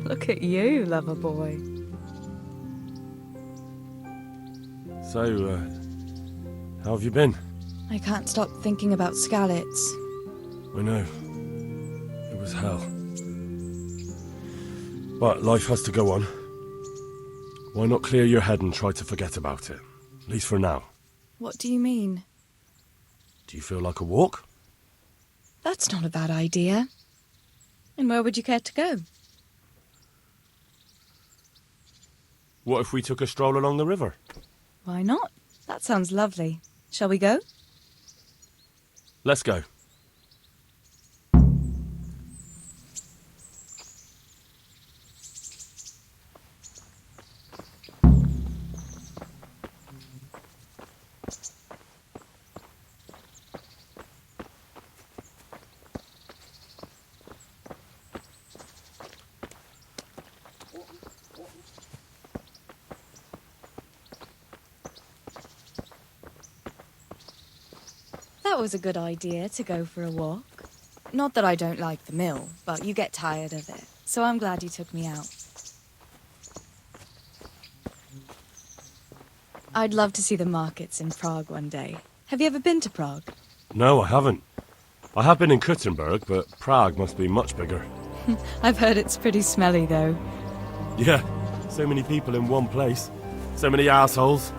Look at you, lover boy. So, how have you been? I can't stop thinking about Skalitz. I know. It was hell. But life has to go on. Why not clear your head and try to forget about it? At least for now. What do you mean? Do you feel like a walk? That's not a bad idea. And where would you care to go? What if we took a stroll along the river? Why not? That sounds lovely. Shall we go? Let's go. That was a good idea, to go for a walk. Not that I don't like the mill, but you get tired of it. So I'm glad you took me out. I'd love to see the markets in Prague one day. Have you ever been to Prague? No, I haven't. I have been in Kuttenberg, but Prague must be much bigger. I've heard it's pretty smelly, though. Yeah, so many people in one place. So many assholes.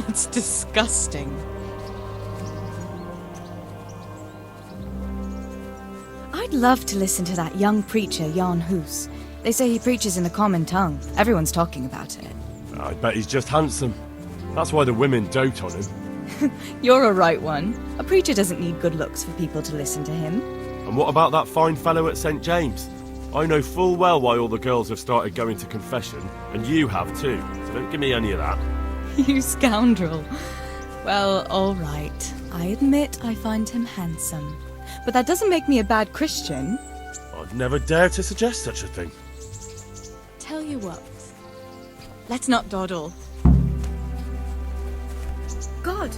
That's disgusting. I'd love to listen to that young preacher, Jan Hus. They say he preaches in a common tongue. Everyone's talking about it. I bet he's just handsome. That's why the women dote on him. You're a right one. A preacher doesn't need good looks for people to listen to him. And what about that fine fellow at St. James? I know full well why all the girls have started going to confession, and you have too, so don't give me any of that. You scoundrel. Well, all right. I admit I find him handsome. But that doesn't make me a bad Christian. I'd never dare to suggest such a thing. Tell you what. Let's not dawdle. God!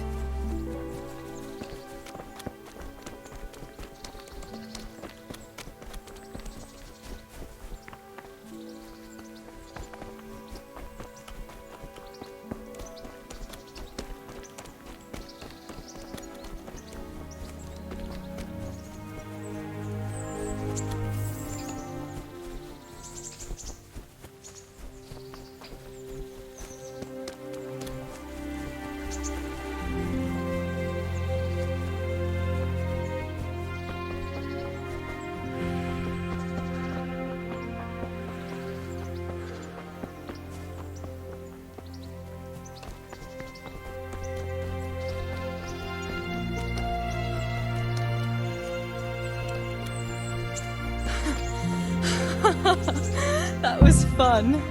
That was fun.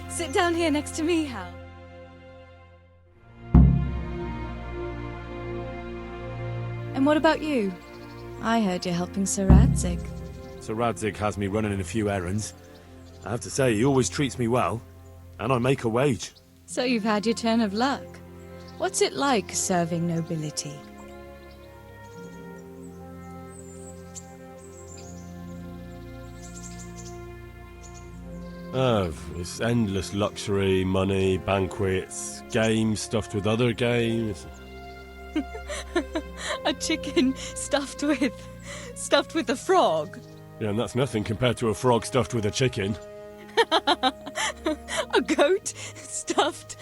Sit down here next to me, Hal. And what about you? I heard you're helping Sir Radzig. Sir Radzig has me running a few errands. I have to say, he always treats me well, and I make a wage. So you've had your turn of luck. What's it like serving nobility? It's endless luxury, money, banquets, games stuffed with other games. A chicken stuffed with a frog? Yeah, and that's nothing compared to a frog stuffed with a chicken. A goat stuffed...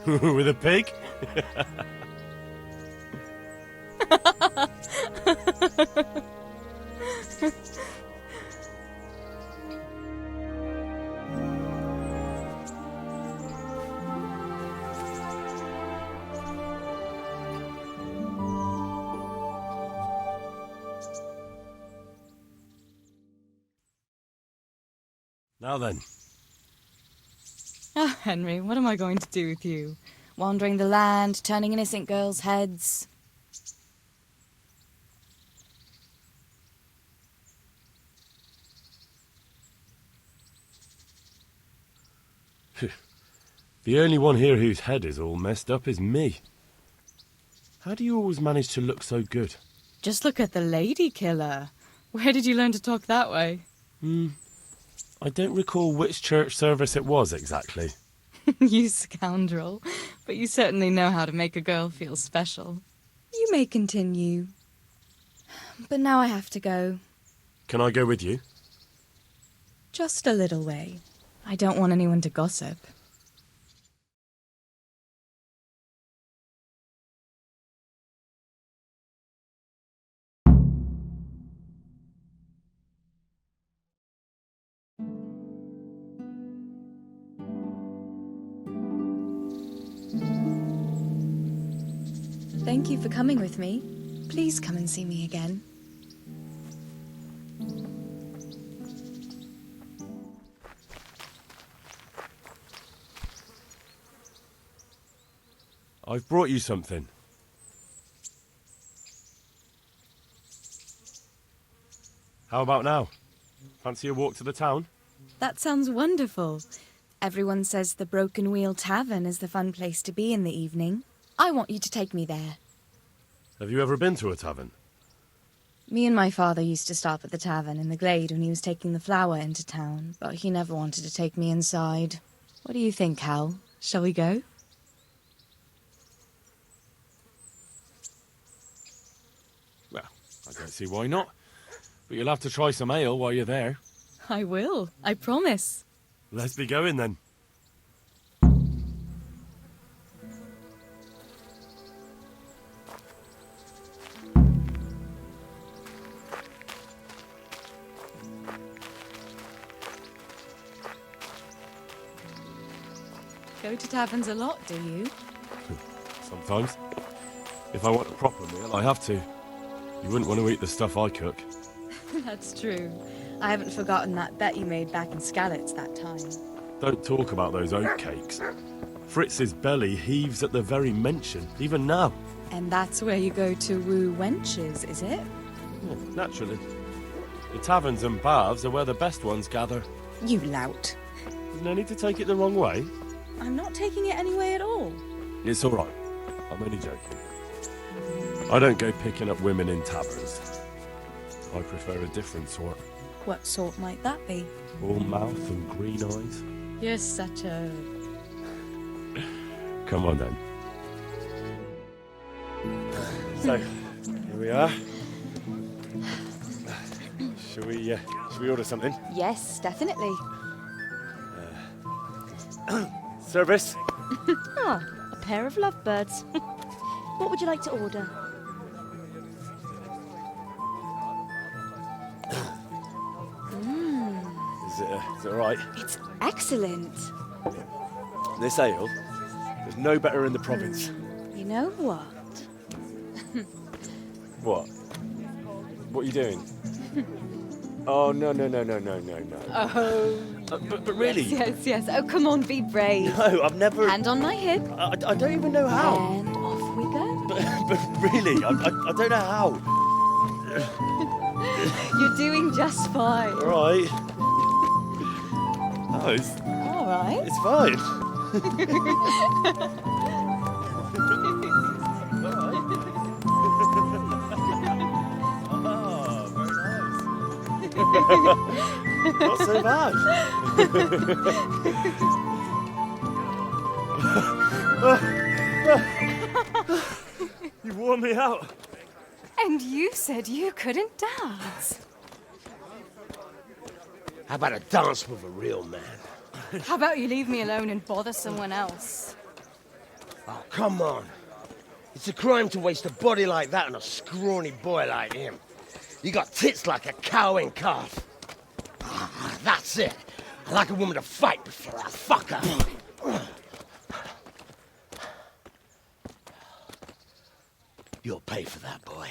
With a pig? Now then. Ah, Henry, what am I going to do with you? Wandering the land, turning innocent girls' heads. The only one here whose head is all messed up is me. How do you always manage to look so good? Just look at the lady killer. Where did you learn to talk that way? I don't recall which church service it was exactly. You scoundrel. But you certainly know how to make a girl feel special. You may continue. But now I have to go. Can I go with you? Just a little way. I don't want anyone to gossip. Thank you for coming with me. Please come and see me again. I've brought you something. How about now? Fancy a walk to the town? That sounds wonderful. Everyone says the Broken Wheel Tavern is the fun place to be in the evening. I want you to take me there. Have you ever been to a tavern? Me and my father used to stop at the tavern in the glade when he was taking the flour into town, but he never wanted to take me inside. What do you think, Hal? Shall we go? Well, I don't see why not. But you'll have to try some ale while you're there. I will, I promise. Let's be going then. Go to taverns a lot, do you? Sometimes. If I want a proper meal, I have to. You wouldn't want to eat the stuff I cook. That's true. I haven't forgotten that bet you made back in Skalitz that time. Don't talk about those oat cakes. Fritz's belly heaves at the very mention, even now. And that's where you go to woo wenches, is it? Well, naturally. The taverns and baths are where the best ones gather. You lout. There's no need to take it the wrong way. I'm not taking it any way at all. It's all right. I'm only joking. I don't go picking up women in taverns. I prefer a different sort. What sort might that be? All mouth and green eyes. You're such a... Come on then. So, here we are. Shall we order something? Yes, definitely. Service? Ah, a pair of lovebirds. What would you like to order? Is it all right? It's excellent. This ale, there's no better in the province. You know what? What? What are you doing? Oh, no. Oh. But really? Yes. Oh, come on, be brave. No, I've never... Hand on my hip. I don't even know how. And off we go. But really, I don't know how. You're doing just fine. All right. No, it's All right. fine. Oh, very nice. Not so bad. You wore me out. And you said you couldn't dance. How about a dance with a real man? How about you leave me alone and bother someone else? Oh, come on. It's a crime to waste a body like that on a scrawny boy like him. You got tits like a cow in calf. Ah, that's it. I like a woman to fight before I fuck her. You'll pay for that, boy.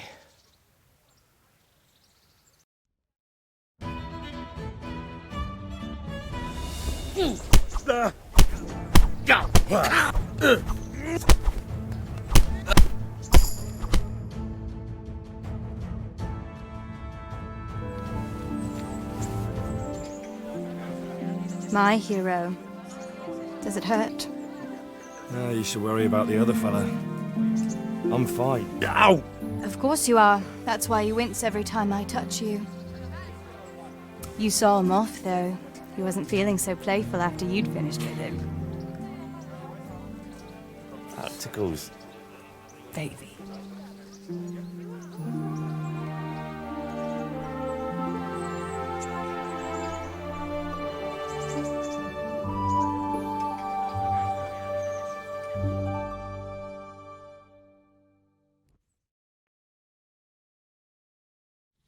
My hero. Does it hurt? You should worry about the other fella. I'm fine. Ow! Of course you are. That's why you wince every time I touch you. You saw him off, though. He wasn't feeling so playful after you'd finished with him. That tickles. Baby.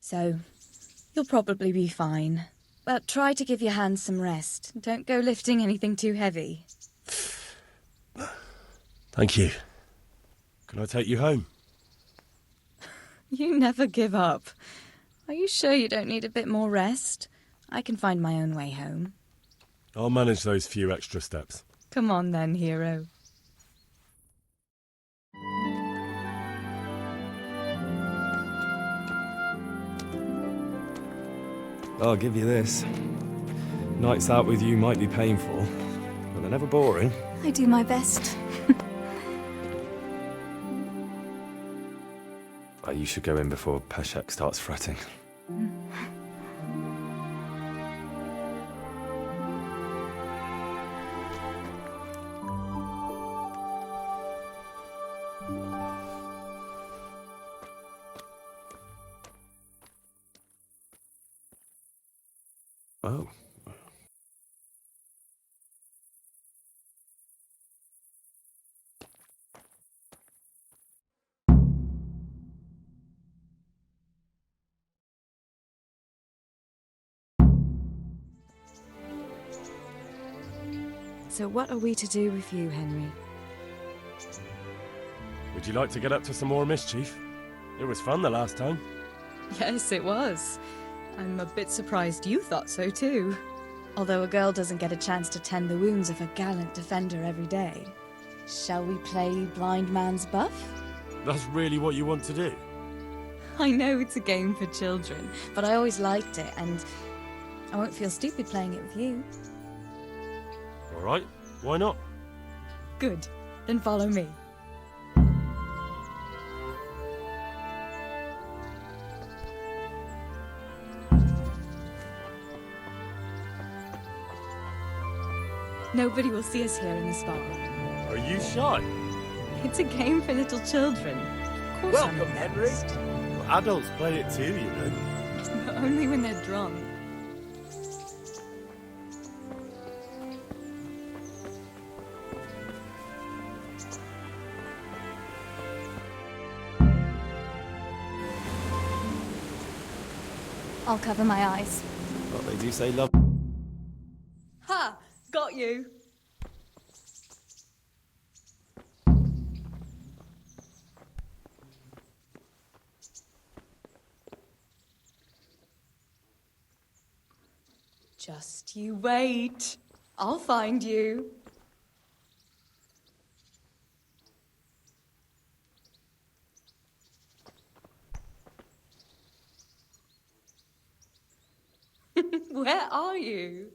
So, you'll probably be fine. But try to give your hands some rest. Don't go lifting anything too heavy. Thank you. Can I take you home? You never give up. Are you sure you don't need a bit more rest? I can find my own way home. I'll manage those few extra steps. Come on then, hero. I'll give you this. Nights out with you might be painful, but they're never boring. I do my best. You should go in before Peshek starts fretting. Oh. So what are we to do with you, Henry? Would you like to get up to some more mischief? It was fun the last time. Yes, it was. I'm a bit surprised you thought so too. Although a girl doesn't get a chance to tend the wounds of a gallant defender every day. Shall we play blind man's buff? That's really what you want to do? I know it's a game for children, but I always liked it, and I won't feel stupid playing it with you. All right, why not? Good. Then follow me. Nobody will see us here in the spa. Are you shy? It's a game for little children. Of course I'm Welcome, Henry. embarrassed. Well, adults play it too, you know. But only when they're drunk. I'll cover my eyes. Well, they do say love. Ha! Got you! Just you wait. I'll find you. Where are you?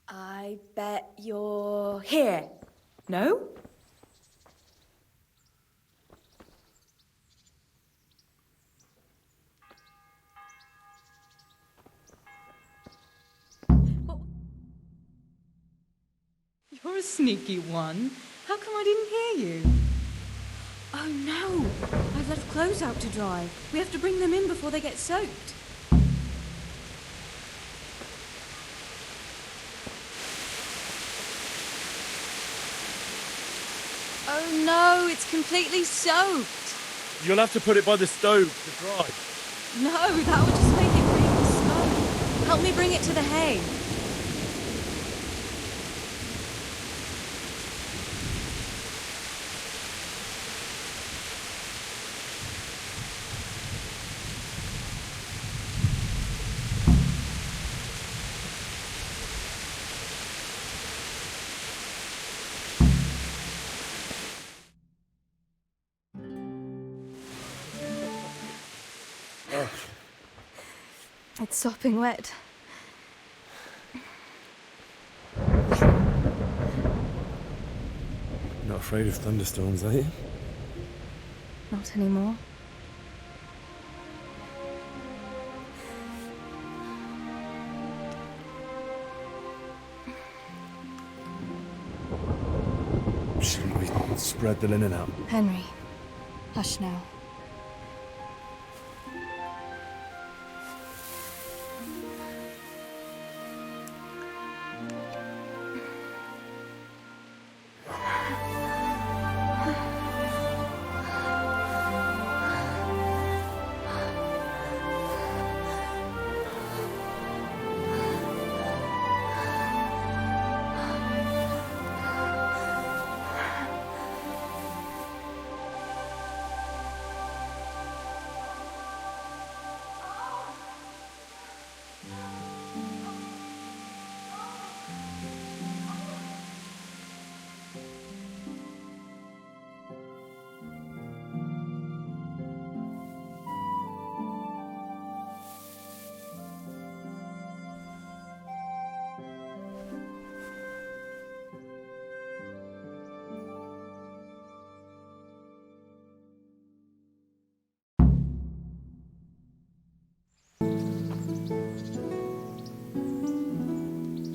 I bet you're here. No? What? You're a sneaky one. How come I didn't hear you? Oh no! I've left clothes out to dry. We have to bring them in before they get soaked. Oh no, it's completely soaked. You'll have to put it by the stove to dry. No, that would just make it really smoke. Help me bring it to the hay. It's sopping wet. Not afraid of thunderstorms, are you? Not anymore. Shouldn't we spread the linen out? Henry, hush now.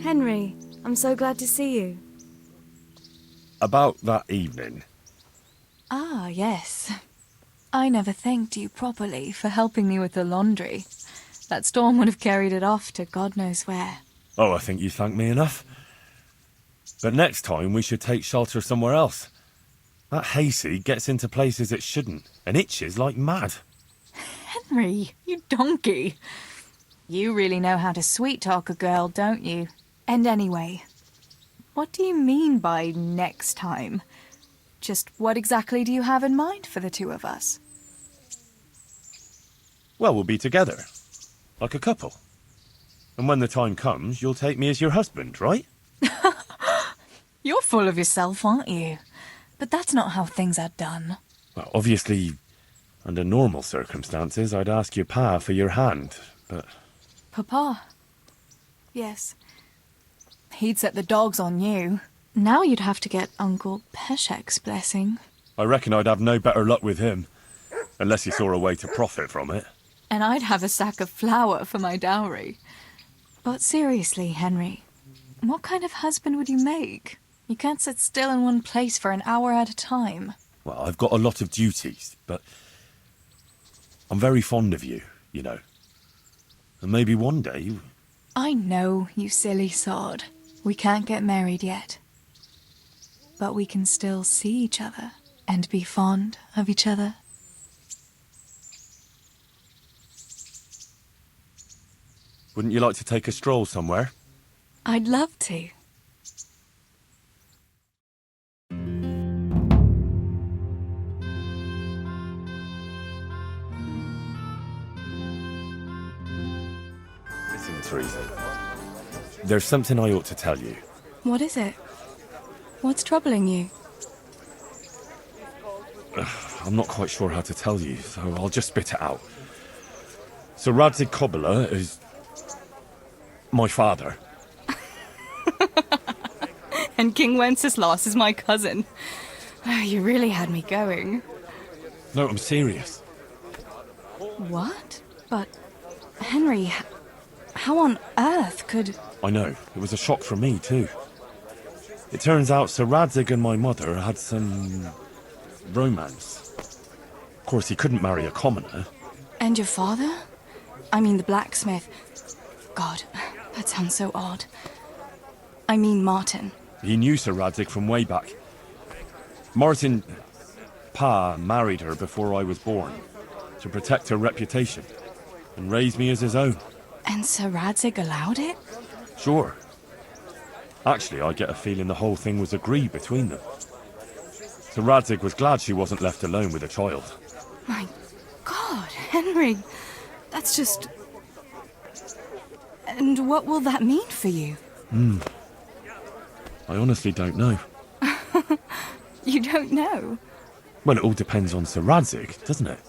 Henry, I'm so glad to see you. About that evening. Ah, yes. I never thanked you properly for helping me with the laundry. That storm would have carried it off to God knows where. Oh, I think you thanked me enough. But next time we should take shelter somewhere else. That hayseed gets into places it shouldn't, and itches like mad. Henry, you donkey. You really know how to sweet-talk a girl, don't you? And anyway, what do you mean by next time? Just what exactly do you have in mind for the two of us? Well, we'll be together. Like a couple. And when the time comes, you'll take me as your husband, right? You're full of yourself, aren't you? But that's not how things are done. Well, obviously, under normal circumstances, I'd ask your pa for your hand, but... Papa? Yes. He'd set the dogs on you. Now you'd have to get Uncle Peshek's blessing. I reckon I'd have no better luck with him. Unless he saw a way to profit from it. And I'd have a sack of flour for my dowry. But seriously, Henry, what kind of husband would you make? You can't sit still in one place for an hour at a time. Well, I've got a lot of duties, but... I'm very fond of you, you know. And maybe one day... I know, you silly sod. We can't get married yet. But we can still see each other and be fond of each other. Wouldn't you like to take a stroll somewhere? I'd love to. Listen, Teresa. There's something I ought to tell you. What is it? What's troubling you? I'm not quite sure how to tell you, so I'll just spit it out. So Radzig Kobyla is... my father. And King Wenceslas is my cousin. You really had me going. No, I'm serious. What? But, Henry, how on earth could... I know, it was a shock for me too. It turns out Sir Radzig and my mother had some... romance. Of course, he couldn't marry a commoner. And your father? I mean the blacksmith. God, that sounds so odd. I mean Martin. He knew Sir Radzig from way back. Martin... Pa married her before I was born, to protect her reputation, and raise me as his own. And Sir Radzig allowed it? Sure. Actually, I get a feeling the whole thing was agreed between them. Sir Radzig was glad she wasn't left alone with a child. My God, Henry, that's just... And what will that mean for you? I honestly don't know. You don't know? Well, it all depends on Sir Radzig, doesn't it?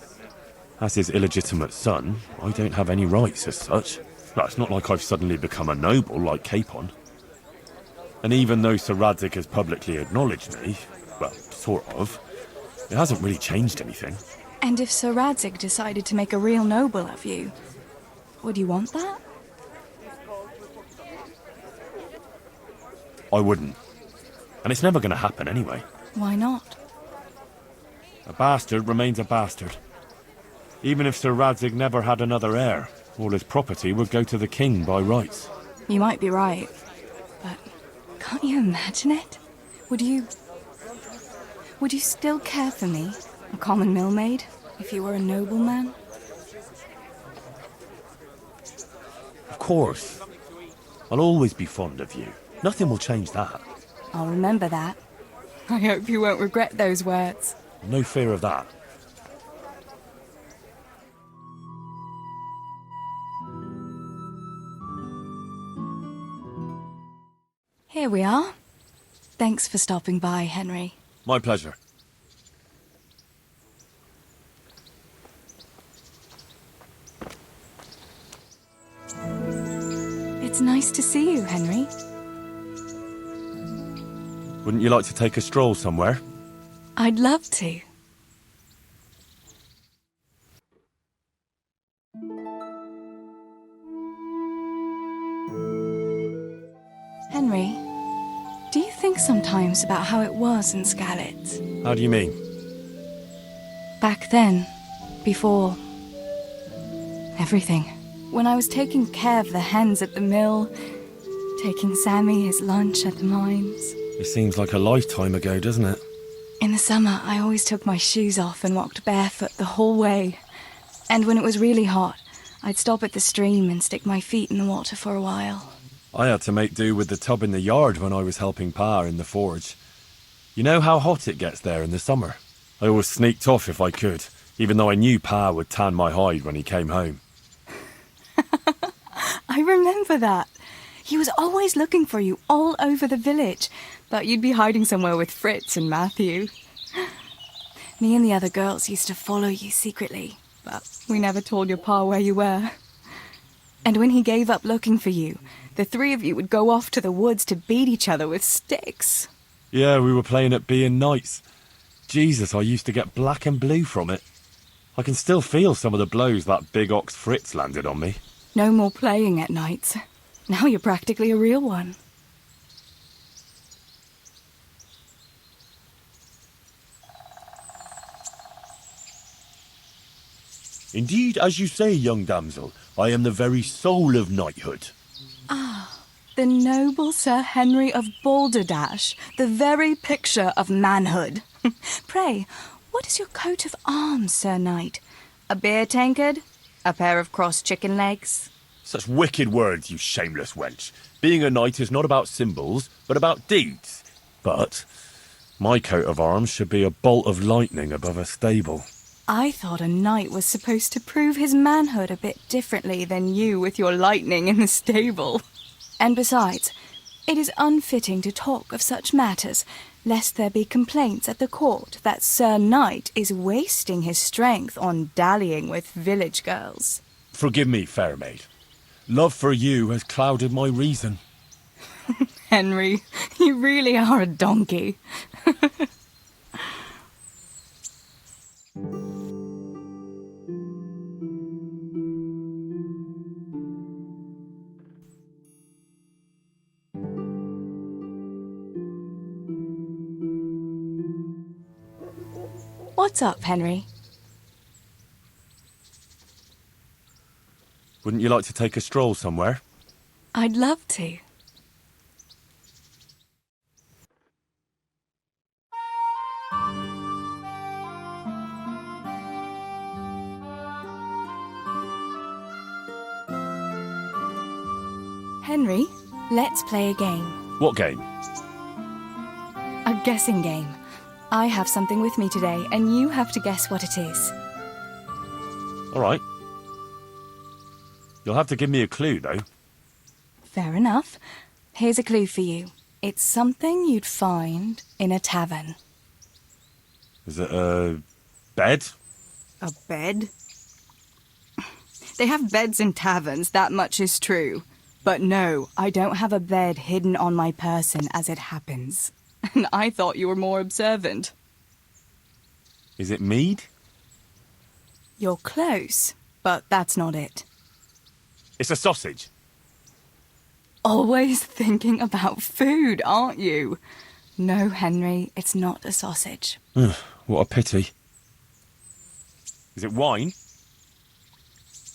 As his illegitimate son, I don't have any rights as such. Well, it's not like I've suddenly become a noble like Capon. And even though Sir Radzig has publicly acknowledged me, Well, sort of. It hasn't really changed anything. And if Sir Radzig decided to make a real noble of you, would you want that? I wouldn't. And it's never going to happen anyway. Why not? A bastard remains a bastard. Even if Sir Radzig never had another heir, all his property would go to the king by rights. You might be right, but can't you imagine it? Would you still care for me, a common millmaid, if you were a nobleman? Of course. I'll always be fond of you. Nothing will change that. I'll remember that. I hope you won't regret those words. No fear of that. Here we are. Thanks for stopping by, Henry. My pleasure. It's nice to see you, Henry. Wouldn't you like to take a stroll somewhere? I'd love to. Henry, do you think sometimes about how it was in Scarlet? How do you mean? Back then, before everything. When I was taking care of the hens at the mill, taking Sammy his lunch at the mines. It seems like a lifetime ago, doesn't it? In the summer, I always took my shoes off and walked barefoot the whole way. And when it was really hot, I'd stop at the stream and stick my feet in the water for a while. I had to make do with the tub in the yard when I was helping Pa in the forge. You know how hot it gets there in the summer? I always sneaked off if I could, even though I knew Pa would tan my hide when he came home. I remember that. He was always looking for you all over the village, but you'd be hiding somewhere with Fritz and Matthew. Me and the other girls used to follow you secretly, but we never told your Pa where you were. And when he gave up looking for you, the three of you would go off to the woods to beat each other with sticks. Yeah, we were playing at being knights. Jesus, I used to get black and blue from it. I can still feel some of the blows that big ox Fritz landed on me. No more playing at nights. Now you're practically a real one. Indeed, as you say, young damsel, I am the very soul of knighthood. The noble Sir Henry of Balderdash, the very picture of manhood. Pray, what is your coat of arms, Sir Knight? A beer tankard? A pair of crossed chicken legs? Such wicked words, you shameless wench. Being a knight is not about symbols, but about deeds. But my coat of arms should be a bolt of lightning above a stable. I thought a knight was supposed to prove his manhood a bit differently than you with your lightning in the stable. And besides, it is unfitting to talk of such matters, lest there be complaints at the court that Sir Knight is wasting his strength on dallying with village girls. Forgive me, fair maid. Love for you has clouded my reason. Henry, you really are a donkey. What's up, Henry? Wouldn't you like to take a stroll somewhere? I'd love to. Henry, let's play a game. What game? A guessing game. I have something with me today, and you have to guess what it is. All right. You'll have to give me a clue, though. Fair enough. Here's a clue for you. It's something you'd find in a tavern. Is it a bed? A bed? They have beds in taverns, that much is true. But no, I don't have a bed hidden on my person as it happens. And I thought you were more observant. Is it mead? You're close, but that's not it. It's a sausage. Always thinking about food, aren't you? No, Henry, it's not a sausage. What a pity. Is it wine?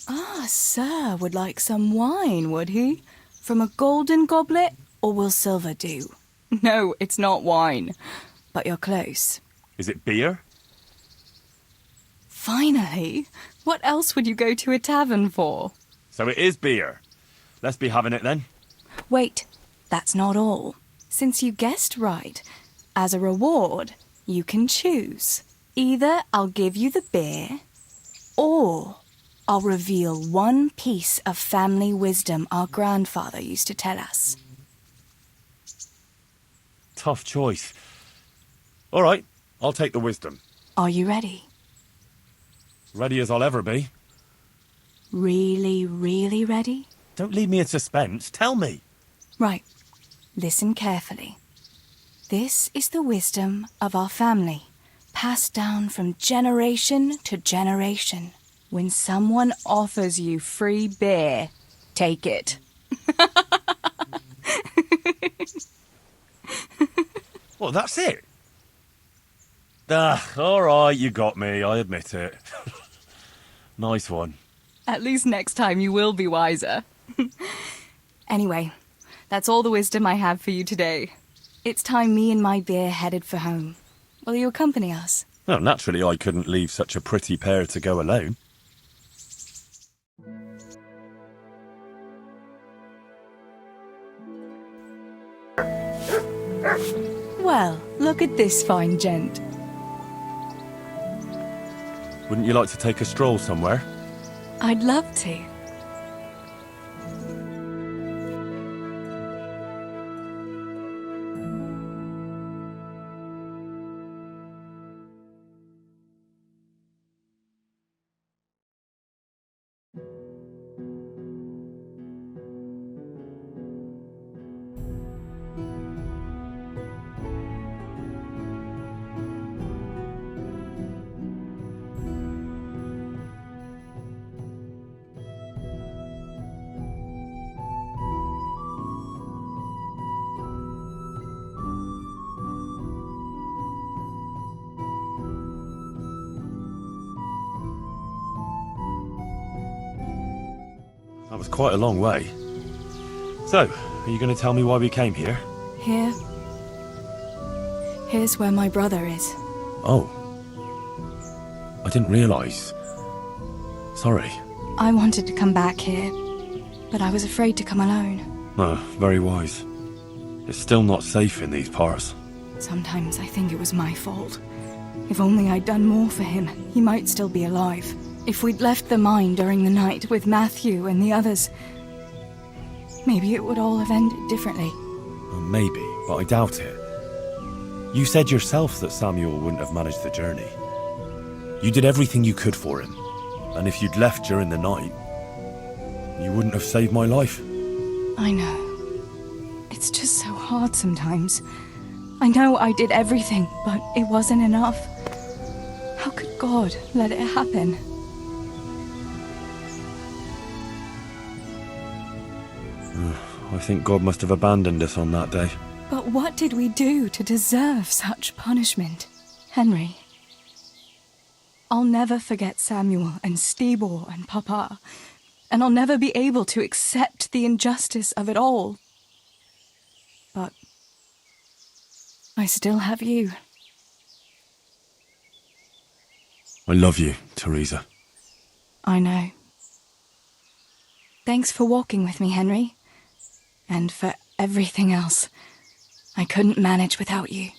Ah, sir would like some wine, would he? From a golden goblet, or will silver do? No, it's not wine, but you're close. Is it beer? Finally! What else would you go to a tavern for? So it is beer. Let's be having it then. Wait, that's not all. Since you guessed right, as a reward, you can choose. Either I'll give you the beer, or I'll reveal one piece of family wisdom our grandfather used to tell us. Tough choice. All right, I'll take the wisdom. Are you ready? Ready as I'll ever be. Really, really ready? Don't leave me in suspense. Tell me. Right. Listen carefully. This is the wisdom of our family, passed down from generation to generation. When someone offers you free beer, take it. Well, that's it. All right, you got me. I admit it. Nice one. At least next time you will be wiser. Anyway, that's all the wisdom I have for you today. It's time me and my beer headed for home. Will you accompany us? Well, naturally, I couldn't leave such a pretty pair to go alone. Well, look at this fine gent. Wouldn't you like to take a stroll somewhere? I'd love to. That was quite a long way. So, are you going to tell me why we came here? Here's where my brother is. Oh. I didn't realise. Sorry. I wanted to come back here, but I was afraid to come alone. No, very wise. It's still not safe in these parts. Sometimes I think it was my fault. If only I'd done more for him, he might still be alive. If we'd left the mine during the night with Matthew and the others, maybe it would all have ended differently. Well, maybe, but I doubt it. You said yourself that Samuel wouldn't have managed the journey. You did everything you could for him, and if you'd left during the night, you wouldn't have saved my life. I know. It's just so hard sometimes. I know I did everything, but it wasn't enough. How could God let it happen? I think God must have abandoned us on that day. But what did we do to deserve such punishment? Henry, I'll never forget Samuel and Stibor and Papa, and I'll never be able to accept the injustice of it all. But I still have you. I love you, Teresa. I know. Thanks for walking with me, Henry. And for everything else. I couldn't manage without you.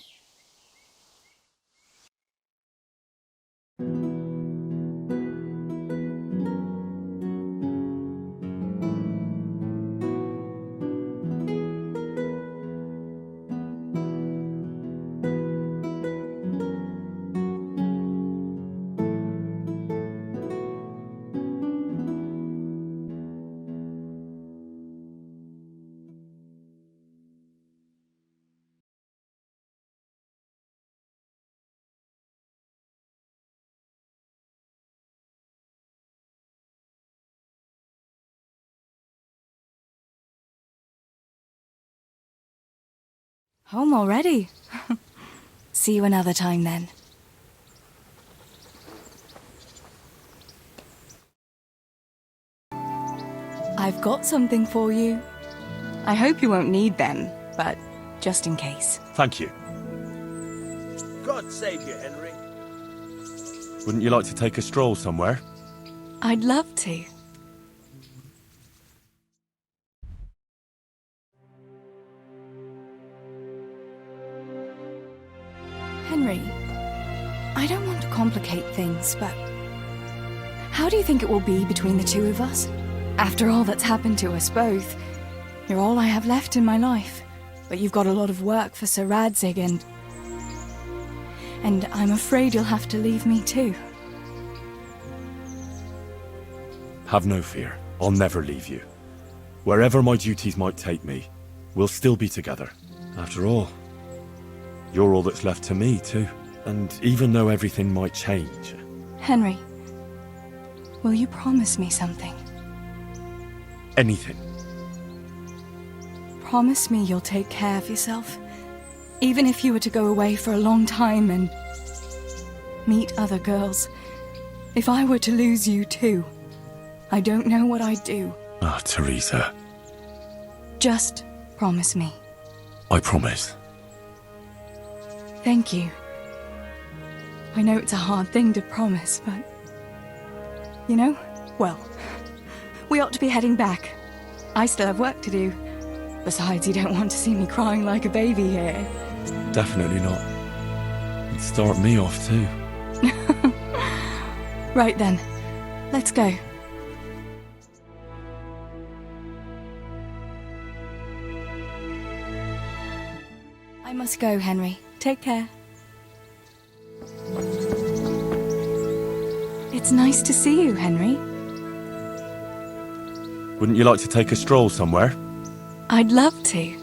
Home already. See you another time then. I've got something for you. I hope you won't need them, but just in case. Thank you. God save you, Henry. Wouldn't you like to take a stroll somewhere? I'd love to. Henry, I don't want to complicate things, but how do you think it will be between the two of us? After all that's happened to us both, you're all I have left in my life, but you've got a lot of work for Sir Radzig and I'm afraid you'll have to leave me too. Have no fear. I'll never leave you. Wherever my duties might take me, we'll still be together. After all, you're all that's left to me too. And even though everything might change... Henry, will you promise me something? Anything. Promise me you'll take care of yourself, even if you were to go away for a long time and meet other girls. If I were to lose you too, I don't know what I'd do. Ah, Teresa. Just promise me. I promise. Thank you. I know it's a hard thing to promise, but... you know, well, we ought to be heading back. I still have work to do. Besides, you don't want to see me crying like a baby here. Definitely not. It'd start me off too. Right then, let's go. I must go, Henry. Take care. It's nice to see you, Henry. Wouldn't you like to take a stroll somewhere? I'd love to.